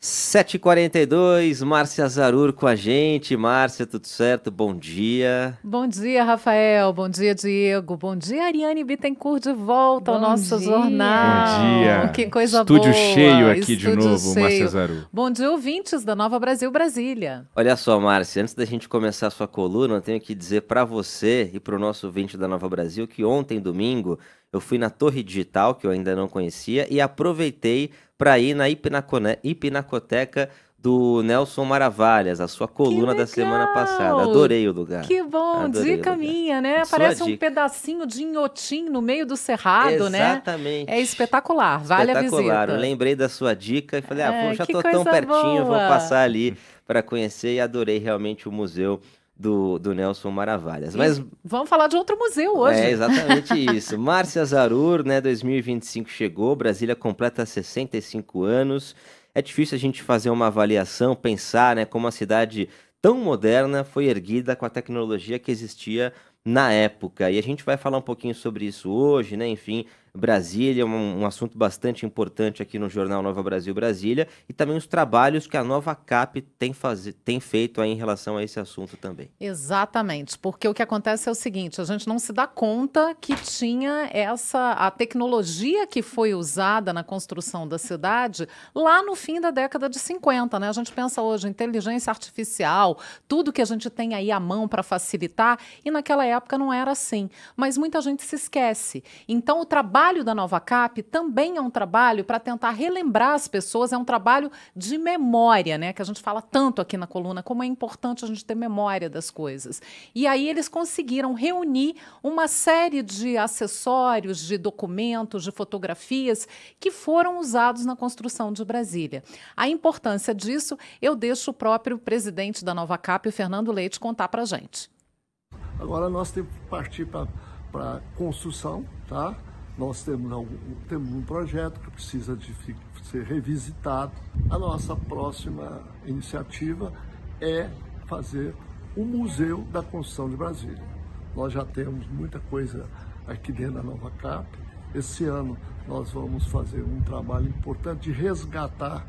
7h42, Márcia Zarur com a gente. Márcia, tudo certo? Bom dia. Bom dia, Rafael. Bom dia, Diego. Bom dia, Ariane Bittencourt, de volta ao nosso jornal. Bom dia. Que coisa Estúdio boa. cheio aqui de Estúdio novo, cheio. Márcia Zarur. Bom dia, ouvintes da Nova Brasil Brasília. Olha só, Márcia, antes da gente começar a sua coluna, eu tenho que dizer para você e para o nosso ouvinte da Nova Brasil que ontem, domingo, eu fui na Torre Digital, que eu ainda não conhecia, e aproveitei para ir na Pinacoteca do Nelson Maravalhas, a sua coluna da semana passada. Adorei o lugar. Que bom, Adorei dica minha, né? Sua Parece um dica. pedacinho de inhotim no meio do cerrado, né? Exatamente. É espetacular, vale a Espetacular. Eu visita. lembrei da sua dica e falei, já que tô tão coisa pertinho, vou boa. passar ali para conhecer, e adorei realmente o museu do Nelson Maravalhas. Mas Vamos falar de outro museu hoje. é exatamente isso. Márcia Zarur, né, 2025 chegou, Brasília completa 65 anos. É difícil a gente fazer uma avaliação, pensar, né, como a cidade tão moderna foi erguida com a tecnologia que existia na época. E a gente vai falar um pouquinho sobre isso hoje, né? Enfim, Brasília é um assunto bastante importante aqui no Jornal Nova Brasil Brasília, e também os trabalhos que a Nova Cap tem feito aí em relação a esse assunto também. Exatamente, porque o que acontece é o seguinte, a gente não se dá conta que tinha a tecnologia que foi usada na construção da cidade lá no fim da década de 50, né? A gente pensa hoje inteligência artificial, tudo que a gente tem aí à mão para facilitar, e naquela época não era assim, mas muita gente se esquece. Então o trabalho da Nova Cap também é um trabalho para tentar relembrar as pessoas, é um trabalho de memória, né? Que a gente fala tanto aqui na coluna, como é importante a gente ter memória das coisas. E aí eles conseguiram reunir uma série de acessórios, de documentos, de fotografias que foram usados na construção de Brasília. A importância disso eu deixo o próprio presidente da Nova Cap, o Fernando Leite, contar para a gente. Agora nós temos que partir para construção, tá? Nós temos um projeto que precisa de ser revisitado. A nossa próxima iniciativa é fazer o Museu da Construção de Brasília. Nós já temos muita coisa aqui dentro da Nova Cap. Esse ano nós vamos fazer um trabalho importante de resgatar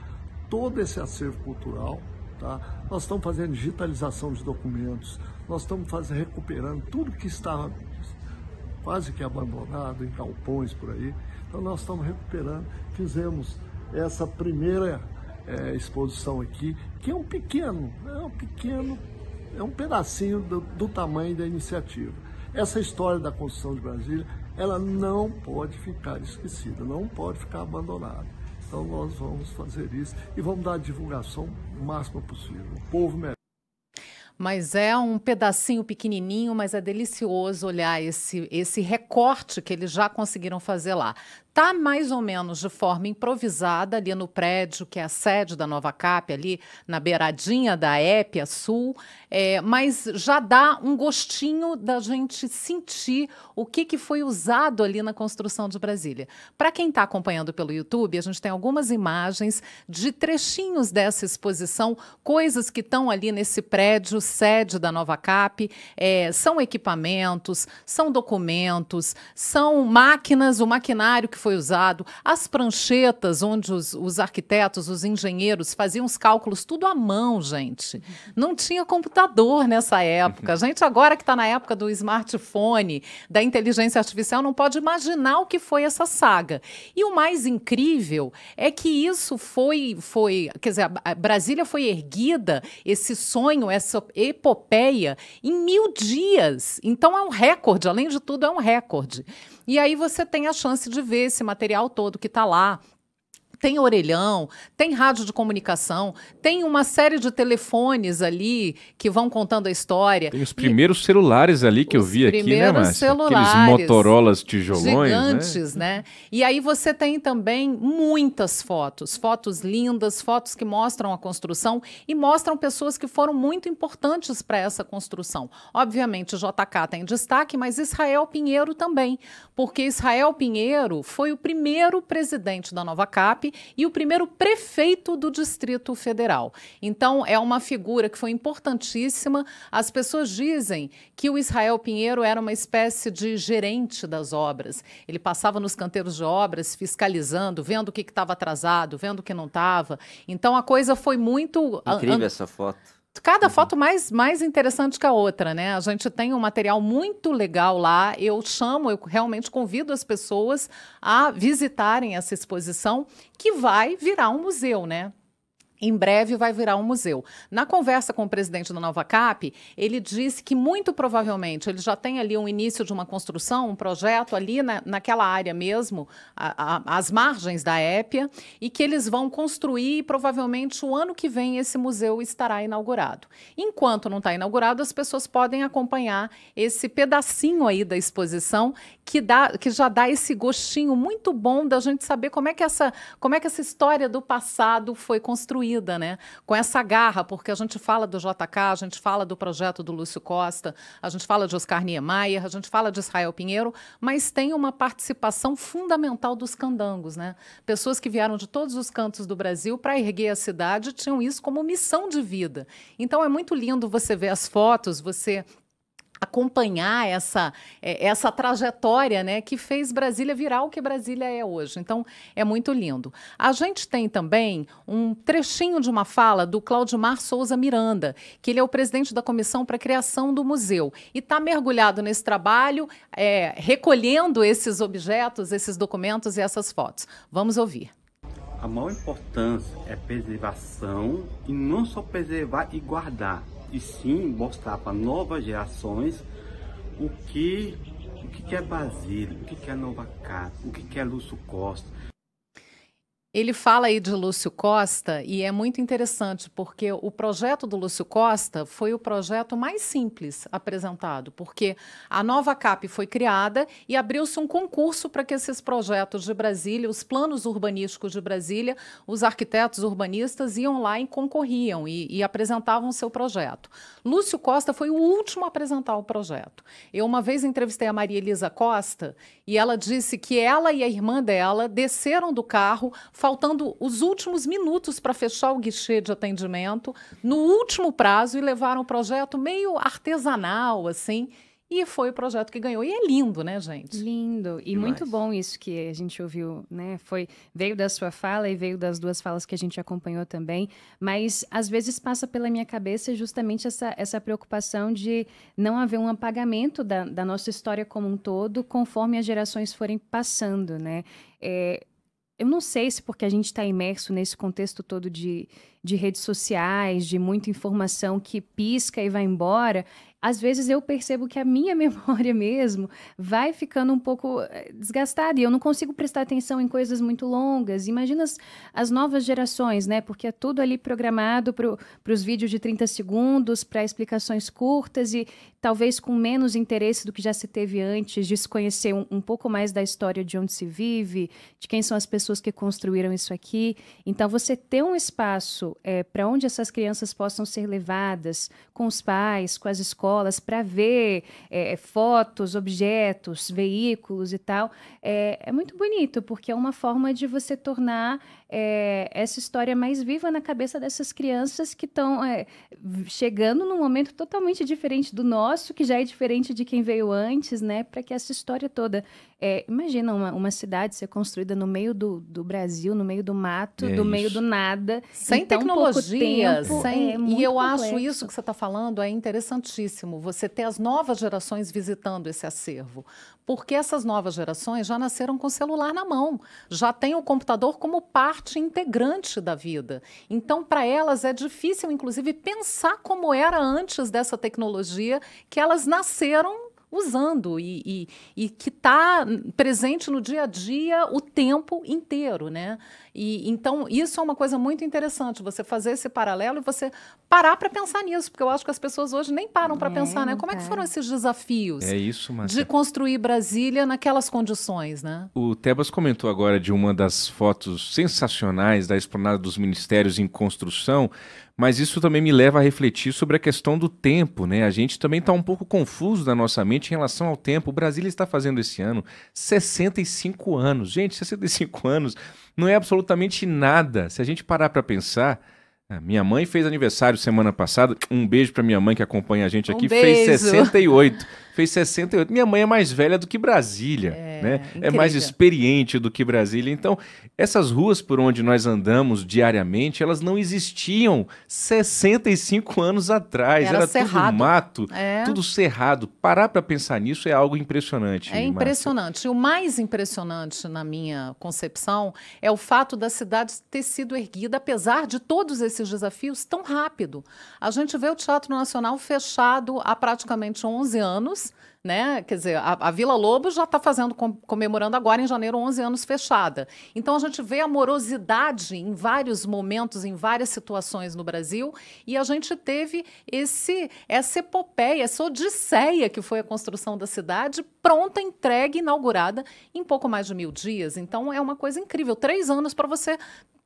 todo esse acervo cultural. Tá? Nós estamos fazendo digitalização de documentos, nós estamos recuperando tudo que estava quase que abandonado em galpões por aí. Então nós estamos recuperando, fizemos essa primeira exposição aqui, que é um pedacinho do tamanho da iniciativa. Essa história da construção de Brasília, ela não pode ficar esquecida, não pode ficar abandonada. Então nós vamos fazer isso e vamos dar a divulgação o máximo possível. O povo merece. Mas é um pedacinho pequenininho, mas é delicioso olhar esse recorte que eles já conseguiram fazer lá. Tá mais ou menos de forma improvisada ali no prédio, que é a sede da Nova Cap, ali na beiradinha da Épia Sul, mas já dá um gostinho da gente sentir o que foi usado ali na construção de Brasília. Para quem está acompanhando pelo YouTube, a gente tem algumas imagens de trechinhos dessa exposição, coisas que estão ali nesse prédio, sede da Nova Cap, são equipamentos, são documentos, são máquinas, o maquinário que foi usado, as pranchetas onde os arquitetos, os engenheiros faziam os cálculos tudo à mão, gente. Não tinha computador nessa época. A gente agora que está na época do smartphone, da inteligência artificial, não pode imaginar o que foi essa saga. E o mais incrível é que isso quer dizer, a Brasília foi erguida, esse sonho, essa epopeia, em 1000 dias. Então é um recorde, além de tudo é um recorde. E aí você tem a chance de ver esse material todo que está lá. Tem orelhão, tem rádio de comunicação, tem uma série de telefones ali que vão contando a história. Tem os primeiros celulares ali que eu vi aqui, né, Márcia? Aqueles Motorolas tijolões, gigantes, né? E aí você tem também muitas fotos lindas, fotos que mostram a construção e mostram pessoas que foram muito importantes para essa construção. Obviamente o JK tem destaque, mas Israel Pinheiro também, porque Israel Pinheiro foi o primeiro presidente da Nova Cap e o primeiro prefeito do Distrito Federal. Então, é uma figura que foi importantíssima. As pessoas dizem que o Israel Pinheiro era uma espécie de gerente das obras. Ele passava nos canteiros de obras, fiscalizando, vendo o que estava atrasado, vendo o que não estava. Então, a coisa foi muito... Incrível essa foto. Cada foto mais interessante que a outra, né? A gente tem um material muito legal lá. Eu realmente convido as pessoas a visitarem essa exposição, que vai virar um museu, né? Em breve vai virar um museu. Na conversa com o presidente da Nova Cap, ele disse que muito provavelmente ele já tem ali um início de uma construção, um projeto ali naquela área mesmo, às margens da Épia, e que eles vão construir e provavelmente o ano que vem esse museu estará inaugurado. Enquanto não está inaugurado, as pessoas podem acompanhar esse pedacinho aí da exposição que já dá esse gostinho muito bom da gente saber como é que essa história do passado foi construída. Né? Com essa garra, porque a gente fala do JK, a gente fala do projeto do Lúcio Costa, a gente fala de Oscar Niemeyer, a gente fala de Israel Pinheiro, mas tem uma participação fundamental dos candangos, né? Pessoas que vieram de todos os cantos do Brasil para erguer a cidade tinham isso como missão de vida. Então é muito lindo você ver as fotos, você acompanhar essa trajetória, né, que fez Brasília virar o que Brasília é hoje. Então, é muito lindo. A gente tem também um trechinho de uma fala do Claudimar Souza Miranda, que ele é o presidente da comissão para a criação do museu, e está mergulhado nesse trabalho, recolhendo esses objetos, esses documentos e essas fotos. Vamos ouvir. A maior importância é preservação, e não só preservar e guardar, e sim mostrar para novas gerações o que é Brasília, o que é Nova Cap, o que é Lúcio Costa. Ele fala aí de Lúcio Costa e é muito interessante porque o projeto do Lúcio Costa foi o projeto mais simples apresentado, porque a Nova Cap foi criada e abriu-se um concurso para que esses projetos de Brasília, os planos urbanísticos de Brasília, os arquitetos urbanistas iam lá e concorriam e apresentavam seu projeto. Lúcio Costa foi o último a apresentar o projeto. Eu uma vez entrevistei a Maria Elisa Costa e ela disse que ela e a irmã dela desceram do carro faltando os últimos minutos para fechar o guichê de atendimento, no último prazo, e levaram o projeto meio artesanal, assim, e foi o projeto que ganhou. E é lindo, né, gente? Lindo. E Demais. Muito bom isso que a gente ouviu, né? Veio da sua fala e veio das duas falas que a gente acompanhou também, mas às vezes passa pela minha cabeça justamente essa preocupação de não haver um apagamento da nossa história como um todo, conforme as gerações forem passando, né? Eu não sei se porque a gente está imerso nesse contexto todo de redes sociais, de muita informação que pisca e vai embora, às vezes eu percebo que a minha memória mesmo vai ficando um pouco desgastada e eu não consigo prestar atenção em coisas muito longas. Imagina as novas gerações, né? Porque é tudo ali programado para os vídeos de 30 segundos, para explicações curtas e talvez com menos interesse do que já se teve antes, de se conhecer um pouco mais da história de onde se vive, de quem são as pessoas que construíram isso aqui. Então, você ter um espaço para onde essas crianças possam ser levadas com os pais, com as escolas, para ver fotos, objetos, veículos e tal, é muito bonito, porque é uma forma de você tornar essa história mais viva na cabeça dessas crianças que estão chegando num momento totalmente diferente do nosso, que já é diferente de quem veio antes, né? Para que essa história toda... imagina uma cidade ser construída no meio do Brasil, no meio do mato, no meio do nada. Sem tecnologia, e eu complexo. acho isso que você está falando é interessantíssimo, você ter as novas gerações visitando esse acervo, porque essas novas gerações já nasceram com o celular na mão, já têm o computador como parte integrante da vida. Então, para elas é difícil, inclusive, pensar como era antes dessa tecnologia que elas nasceram usando e que está presente no dia a dia o tempo inteiro, né? Então, isso é uma coisa muito interessante, você fazer esse paralelo e você parar para pensar nisso, porque eu acho que as pessoas hoje nem param para pensar, né? Como é que foram esses desafios de construir Brasília naquelas condições, né? O Tebas comentou agora de uma das fotos sensacionais da Esplanada dos Ministérios em construção, mas isso também me leva a refletir sobre a questão do tempo, né? A gente também está um pouco confuso na nossa mente em relação ao tempo. O Brasília está fazendo esse ano 65 anos. Gente, 65 anos não é absolutamente nada. Se a gente parar para pensar, minha mãe fez aniversário semana passada, um beijo para minha mãe que acompanha a gente aqui, fez 68. Fez 68. Minha mãe é mais velha do que Brasília, né? É mais experiente do que Brasília. Então, essas ruas por onde nós andamos diariamente, elas não existiam 65 anos atrás. Era cerrado. Tudo mato, tudo cerrado. Parar para pensar nisso é algo impressionante. É impressionante. E o mais impressionante, na minha concepção, é o fato da cidade ter sido erguida, apesar de todos esses desafios, tão rápido. A gente vê o Teatro Nacional fechado há praticamente 11 anos, né? Quer dizer, a Vila Lobos já está comemorando agora em janeiro 11 anos fechada. Então a gente vê a morosidade em vários momentos, em várias situações no Brasil, e a gente teve essa epopeia, essa odisseia que foi a construção da cidade, pronta, entregue, inaugurada em pouco mais de 1000 dias. Então é uma coisa incrível, 3 anos para você,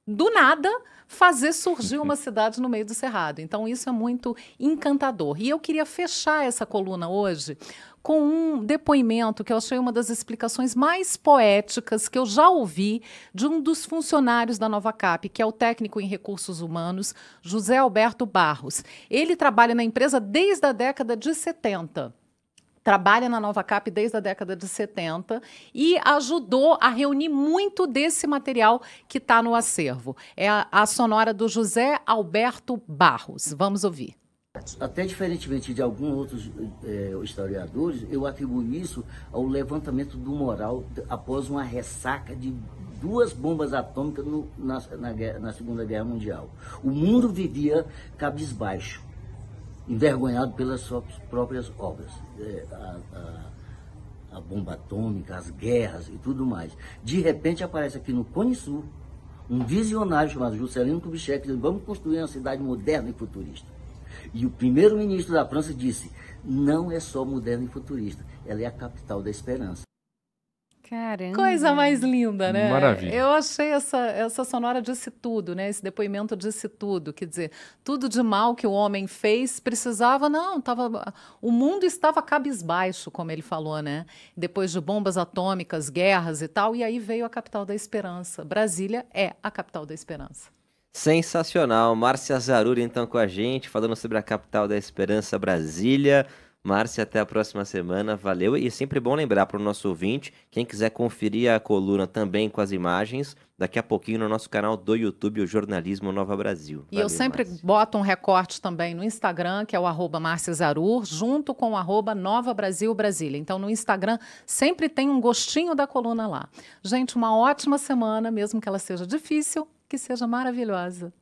do nada, fazer surgir uma cidade no meio do cerrado. Então isso é muito encantador. E eu queria fechar essa coluna hoje com um depoimento que eu achei uma das explicações mais poéticas que eu já ouvi de um dos funcionários da Novacap, que é o técnico em recursos humanos, José Alberto Barros. Ele trabalha na empresa desde a década de 70. Trabalha na Novacap desde a década de 70 e ajudou a reunir muito desse material que está no acervo. É a sonora do José Alberto Barros. Vamos ouvir. Até diferentemente de alguns outros historiadores, eu atribuo isso ao levantamento do moral após uma ressaca de 2 bombas atômicas na Segunda Guerra Mundial. O mundo vivia cabisbaixo, envergonhado pelas suas próprias obras. A bomba atômica, as guerras e tudo mais. De repente aparece aqui no Cone Sul um visionário chamado Juscelino Kubitschek dizendo: vamos construir uma cidade moderna e futurista. E o primeiro-ministro da França disse: não é só moderna e futurista, ela é a capital da esperança. Caramba. Coisa mais linda, né? Maravilha. Eu achei essa sonora disse tudo, né? Esse depoimento disse tudo. Quer dizer, tudo de mal que o homem fez precisava, o mundo estava cabisbaixo, como ele falou, né? Depois de bombas atômicas, guerras e tal, e aí veio a capital da esperança. Brasília é a capital da esperança. Sensacional. Márcia Zarur, então, com a gente, falando sobre a capital da esperança, Brasília. Márcia, até a próxima semana, valeu. E é sempre bom lembrar para o nosso ouvinte, quem quiser conferir a coluna também com as imagens, daqui a pouquinho no nosso canal do YouTube, o Jornalismo Nova Brasil. Valeu, e eu sempre boto um recorte também no Instagram, que é o @Márcia Zarur, junto com o @Nova Brasil Brasília. Então no Instagram sempre tem um gostinho da coluna lá. Gente, uma ótima semana, mesmo que ela seja difícil, que seja maravilhosa.